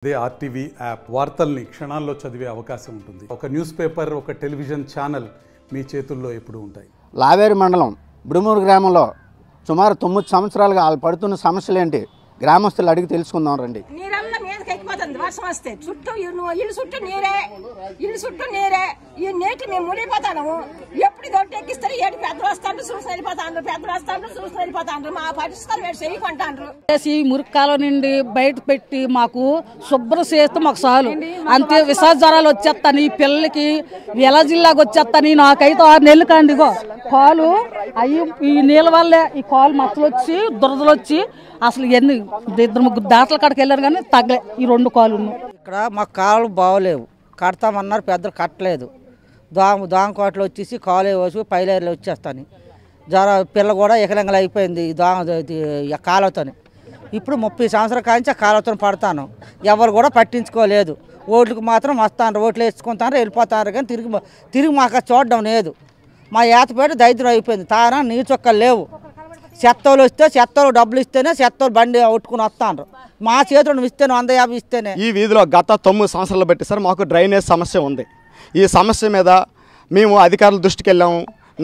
అదే RTV app వార్తల్ని క్షణాల్లో చదివే అవకాశం ఉంటుంది. ఒక న్యూస్ పేపర్, ఒక టెలివిజన్ ఛానల్ మీ చేతుల్లో ఎప్పుడూ ఉంటాయి. లావేరు మండలం బుడుమూరు గ్రామంలో సుమారు 9 సంవత్సరాలుగా వాళ్ళు పడుతున్న సమస్యలు ఏంటి గ్రామస్తులు అడిగి తెలుసుకుందాం రండి. నీరన్న మీదకి ఎక్కిపోతుంది వర్షం వస్తే చుట్టూ ఇల్లు చుట్టూ నీరే ఈ నీటి మేము మునిగిపోతాము. ఎప్పుడు దొడ్డు ఎక్కిస్తారు ఏడు పెద్దలు వస్తాండ్రు చూసి వెళ్ళిపోతాండ్రు మా పరిస్థితులు వేసి చేయకుంటాండ్రు. మురికాల నుండి బయట పెట్టి మాకు శుభ్రం చేస్తే మాకు చాలు. అంతే విషాద జ్వరాలు వచ్చేస్తాను, ఈ పిల్లలకి ఎలా జిల్లాకి వచ్చేస్తాను. నాకైతే 6 నెలలు కండి కాలు అయ్యి ఈ నీళ్ళ వల్లే ఈ కాలు మచ్చలు వచ్చి దురదలు వచ్చి అసలు ఎన్ని 2-3 దాటల కాడికి వెళ్ళారు కానీ తగ్గలే ఈ 2 కాలు. ఇక్కడ మాకు కాలు బాగోలేవు, కడతామన్నారు పెద్దలు కట్టలేదు. దోమకోటలు వచ్చేసి కాలు వచ్చి పైలేరులు వచ్చేస్తాను. పిల్ల కూడా ఎకలంగలు అయిపోయింది కాలువతో. ఇప్పుడు 30 సంవత్సరాల కాంచి కాలువతో పడతాను, ఎవరు కూడా పట్టించుకోలేదు. ఓట్లకు మాత్రం వస్తాను, ఓట్లు వేసుకుంటారు వెళ్ళిపోతారు కానీ తిరిగి మాకు చూడడం లేదు. మా ఏతపేట దరిద్రం అయిపోయింది. తానా నీరు చొక్కలు లేవు. చెత్తలు వస్తే చెత్తలు డబ్బులు ఇస్తేనే చెత్తలు బండి ఒట్టుకుని వస్తాను. మా చేతులను ఇస్తేనే 150 ఇస్తేనే. ఈ వీధిలో గత 9 సంవత్సరాలు బట్టి సార్ మాకు డ్రైనేజ్ సమస్య ఉంది. ఈ సమస్య మీద మేము అధికారుల దృష్టికి వెళ్ళాము,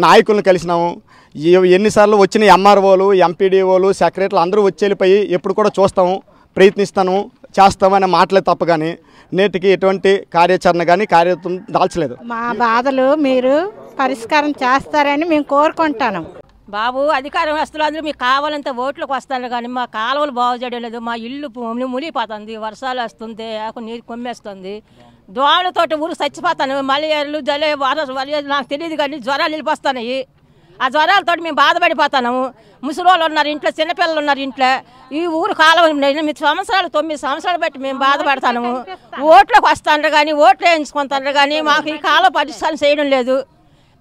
నాయకులను కలిసినాము. ఎన్నిసార్లు వచ్చిన ఎంఆర్ఓలు, ఎంపీడీఓలు, సెక్రటరీలు అందరూ వచ్చి వెళ్ళిపోయి ఎప్పుడు కూడా చూస్తాము, ప్రయత్నిస్తాము, చేస్తామనే మాటలే తప్ప కానీ నేటికి ఎటువంటి కార్యాచరణ కానీ కార్యరూపం దాల్చలేదు. మా బాధలు మీరు పరిష్కారం చేస్తారని మేము కోరుకుంటాను. బాబు అధికారం వస్తువులు అందరూ మీకు కావాలంటే ఓట్లకు వస్తారు కానీ మా కాలువలు బాగు చేయలేదు. మా ఇల్లు మునిగిపోతుంది, వర్షాలు వస్తుంది, నీరు కొమ్మేస్తుంది, దోమలతోటి ఊరు చచ్చిపోతాను. మలేరియలు జలే నాకు తెలియదు కానీ జ్వరాలు వెళ్ళిపోస్తున్నాయి. ఆ జ్వరాలతో మేము బాధపడిపోతాము. ముసలోళ్ళు ఉన్నారు ఇంట్లో, చిన్నపిల్లలు ఉన్నారు ఇంట్లో. ఈ ఊరు కాలం 9 సంవత్సరాలు బట్టి మేము బాధపడతాము. ఓట్లకు వస్తాను కానీ ఓట్లు వేయించుకుంటారు కానీ మాకు ఈ కాలం పరిష్కారం చేయడం లేదు.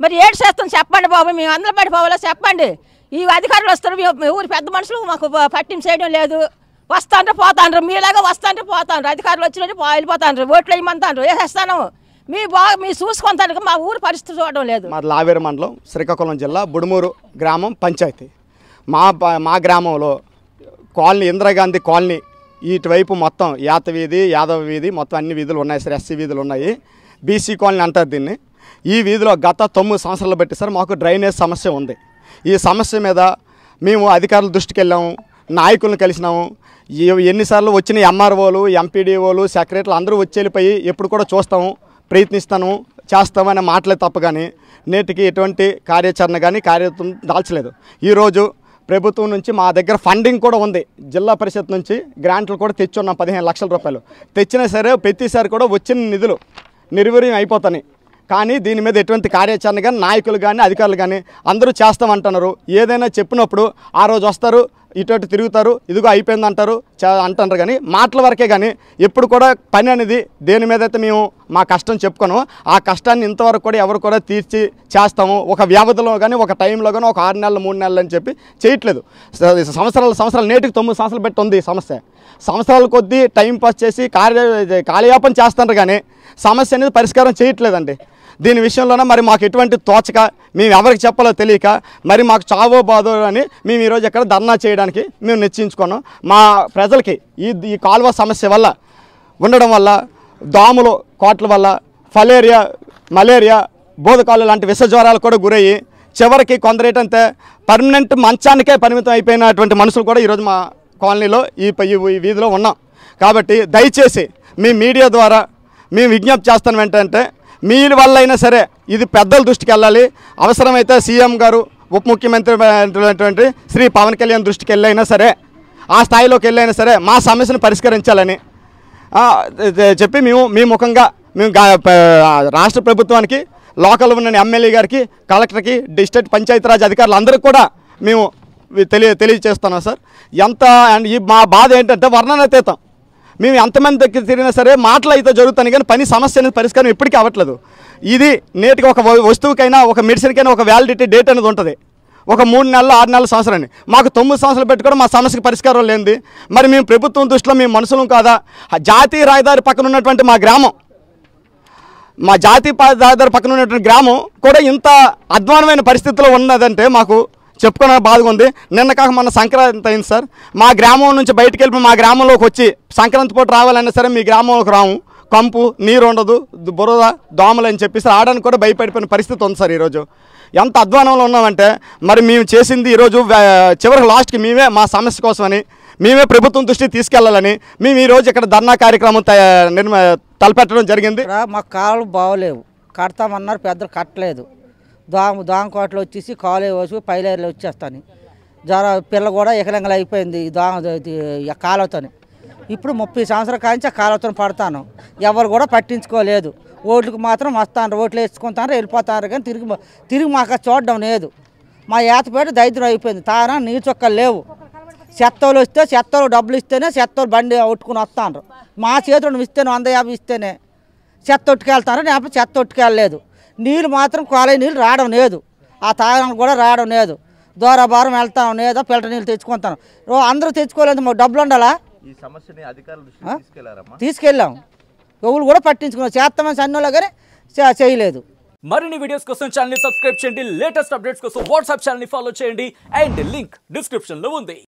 మరి ఏడు చేస్తాం చెప్పండి బాబు, మేము అందరం పడిపోవాలో చెప్పండి. ఈ అధికారులు వస్తారు, ఊరి పెద్ద మనుషులు మాకు పట్టింపు చేయడం లేదు. వస్తాండ్రు పోతాండ్రు, మీలాగా వస్తాండ్రు పోతాండ్రు. అధికారులు వచ్చినట్టు వెళ్ళిపోతాండ్రు, ఓట్లు వేయమంటారు, వేసేస్తాను. మీరు చూసుకుంటారు, మా ఊరు పరిస్థితి చూడడం లేదు. మా లావేరు మండలం శ్రీకాకుళం జిల్లా బుడుమూరు గ్రామం పంచాయతీ. మా గ్రామంలో కాలనీ, ఇందిరాగాంధీ కాలనీ ఇటువైపు మొత్తం యాత వీధి, యాదవ వీధి, మొత్తం అన్ని వీధులు ఉన్నాయి సార్. ఎస్సీ వీధులు ఉన్నాయి, బీసీ కాలనీ అంటారు దీన్ని. ఈ వీధిలో గత 9 సంవత్సరాలు బట్టి సార్ మాకు డ్రైనేజ్ సమస్య ఉంది. ఈ సమస్య మీద మేము అధికారుల దృష్టికి వెళ్ళాము, నాయకులను కలిసినాము. ఎన్నిసార్లు వచ్చిన ఎంఆర్ఓలు, ఎంపీడీఓలు, సెక్రటరీలు అందరూ వచ్చి వెళ్ళిపోయి ఎప్పుడు కూడా చూస్తాము, ప్రయత్నిస్తాము, చేస్తామనే మాటలే తప్ప కానీ నేటికి ఎటువంటి కార్యాచరణ కానీ కార్యరూపం దాల్చలేదు. ఈరోజు ప్రభుత్వం నుంచి మా దగ్గర ఫండింగ్ కూడా ఉంది. జిల్లా పరిషత్ నుంచి గ్రాంట్లు కూడా తెచ్చున్నాం, 15 లక్షల రూపాయలు తెచ్చినా సరే ప్రతిసారి కూడా వచ్చిన నిధులు నిర్వీర్యం అయిపోతాయి. కానీ దీని మీద ఎటువంటి కార్యాచరణ కానీ నాయకులు కానీ అధికారులు కానీ అందరూ చేస్తామంటున్నారు. ఏదైనా చెప్పినప్పుడు ఆ రోజు వస్తారు, ఇటు తిరుగుతారు, ఇదిగో అయిపోయింది అంటారు అంటారు కానీ మాటల వరకే కానీ ఎప్పుడు కూడా పని అనేది దేని మీద అయితే మేము మా కష్టం చెప్పుకోను ఆ కష్టాన్ని ఇంతవరకు కూడా ఎవరు కూడా తీర్చి చేస్తాము. ఒక వ్యవధిలో కానీ ఒక టైంలో కానీ ఒక 6 నెలలు 3 నెలలు అని చెప్పి చేయట్లేదు. సంవత్సరాలు నేటికి 9 సంవత్సరాలు పెట్టి ఉంది సమస్య. సంవత్సరాల కొద్దీ టైం పాస్ చేసి కాలయాపన చేస్తారు కానీ సమస్య అనేది పరిష్కారం చేయట్లేదండి. దీని విషయంలోనే మరి మాకు ఎటువంటి తోచక మేము ఎవరికి చెప్పాలో తెలియక మరి మాకు చావో బాధో అని మేము ఈరోజు ఎక్కడ ధర్నా చేయడానికి మేము నిశ్చయించుకున్నాం. మా ప్రజలకి ఈ కాలువ సమస్య వల్ల ఉండడం వల్ల దోమలు కోట్ల వల్ల మలేరియా బోధకాలు లాంటి విష జ్వరాలు కూడా గురయ్యి చివరికి కొందరేటంటే పర్మనెంట్ మంచానికే పరిమితం అయిపోయినటువంటి మనుషులు కూడా ఈరోజు మా కాలనీలో ఈ వీధిలో ఉన్నాం. కాబట్టి దయచేసి మీ మీడియా ద్వారా మేము విజ్ఞప్తి చేస్తాను ఏంటంటే మీ వల్ల అయినా సరే ఇది పెద్దల దృష్టికి వెళ్ళాలి. అవసరమైతే సీఎం గారు, ఉప ముఖ్యమంత్రి అయినటువంటి శ్రీ పవన్ కళ్యాణ్ దృష్టికి వెళ్ళైనా సరే, ఆ స్థాయిలోకి వెళ్ళైనా సరే మా సమస్యను పరిష్కరించాలని చెప్పి మీ ముఖంగా మేము రాష్ట్ర ప్రభుత్వానికి, లోకల్ ఉన్న ఎమ్మెల్యే గారికి, కలెక్టర్కి, డిస్ట్రిక్ట్ పంచాయతీరాజ్ అధికారులు అందరికీ కూడా మేము తెలియజేస్తున్నాం సార్. మా బాధ ఏంటంటే వర్ణనాతీతం. మేము ఎంతమంది దగ్గర తిరిగినా సరే మాటలు అయితే జరుగుతాయి కానీ పని సమస్య అనేది పరిష్కారం ఎప్పటికీ అవ్వట్లేదు. ఇది నేటికి ఒక వస్తువుకైనా ఒక మెడిసిన్కైనా ఒక వ్యాలిడిటీ డేట్ అనేది ఉంటుంది. ఒక 3 నెలలు 6 నెలల సంవత్సరాన్ని మాకు 9 సంవత్సరాలు పెట్టి కూడా మా సమస్యకి పరిష్కారం లేనిది మరి మేము ప్రభుత్వం దృష్టిలో మేము మనుషులం కాదా? జాతీయ రహదారి పక్కన ఉన్నటువంటి మా గ్రామం, మా జాతీయ రహదారి పక్కన ఉన్నటువంటి గ్రామం కూడా ఇంత అధ్వానమైన పరిస్థితిలో ఉన్నదంటే మాకు చెప్పుకునే బాధగా ఉంది. నిన్న కాక మన సంక్రాంతి అయింది సార్. మా గ్రామం నుంచి బయటికి వెళ్ళి మా గ్రామంలోకి వచ్చి సంక్రాంతి పూట రావాలన్నా సరే మీ గ్రామంలోకి రాము, కంపు, నీరు ఉండదు, బురద, దోమలు అని చెప్పేసి ఆడడానికి కూడా భయపడిపోయిన పరిస్థితి ఉంది సార్. ఈరోజు ఎంత అధ్వానంలో ఉన్నామంటే మరి మేము చేసింది ఈరోజు చివరికి లాస్ట్కి మేమే మా సమస్య కోసమని మేమే ప్రభుత్వం దృష్టికి తీసుకెళ్లాలని మేము ఈరోజు ఇక్కడ ధర్నా కార్యక్రమం తలపెట్టడం జరిగింది. మాకు కాలువలు బాగోలేవు, కడతామన్నారు పెద్దలు కట్టలేదు. దోమకోటలు వచ్చేసి కాలువ వచ్చి పైలేరులో వచ్చేస్తాను. పిల్ల కూడా ఎకలంగలు అయిపోయింది కాలువతో. ఇప్పుడు 30 సంవత్సరాల కాంచి కాలువతో పడతాను, ఎవరు కూడా పట్టించుకోలేదు. ఓట్లకు మాత్రం వస్తాను, ఓట్లు వేసుకుంటాను, వెళ్ళిపోతారు, కానీ తిరిగి మాకు చూడడం లేదు. మా ఏతపేట దరిద్రం అయిపోయింది. తానా నీరు చొక్కలు లేవు. చెత్తోలు వస్తే చెత్తోలు డబ్బులు ఇస్తేనే చెత్తోలు బండి ఒట్టుకుని వస్తాను. మా చేతులను ఇస్తేనే 150 ఇస్తేనే చెత్త ఒట్టుకెళ్తాను, లేకపోతే చెత్త ఒట్టుకెళ్ళలేదు. నీళ్ళు మాత్రం కాలేజీ నీళ్ళు రావడం లేదు, ఆ తాగడానికి కూడా రావడం లేదు. దూరభారం వెళ్తాం లేదా ఫిల్టర్ నీళ్ళు తెచ్చుకుంటాను. అందరూ తెచ్చుకోలేదు, మాకు డబ్బులు ఉండాలా? తీసుకెళ్ళాం, ఎవరు కూడా పట్టించుకున్నాం. చేస్తామని సన్నోళ్ళు కానీ చేయలేదు. మరిన్ని వీడియోస్ కోసం ఛానల్ ని సబ్స్క్రైబ్ చేయండి. లేటెస్ట్ అప్డేట్స్ కోసం వాట్సాప్ ఛానల్ ని ఫాలో చేయండి. అండ్ లింక్ డిస్క్రిప్షన్ లో ఉంది.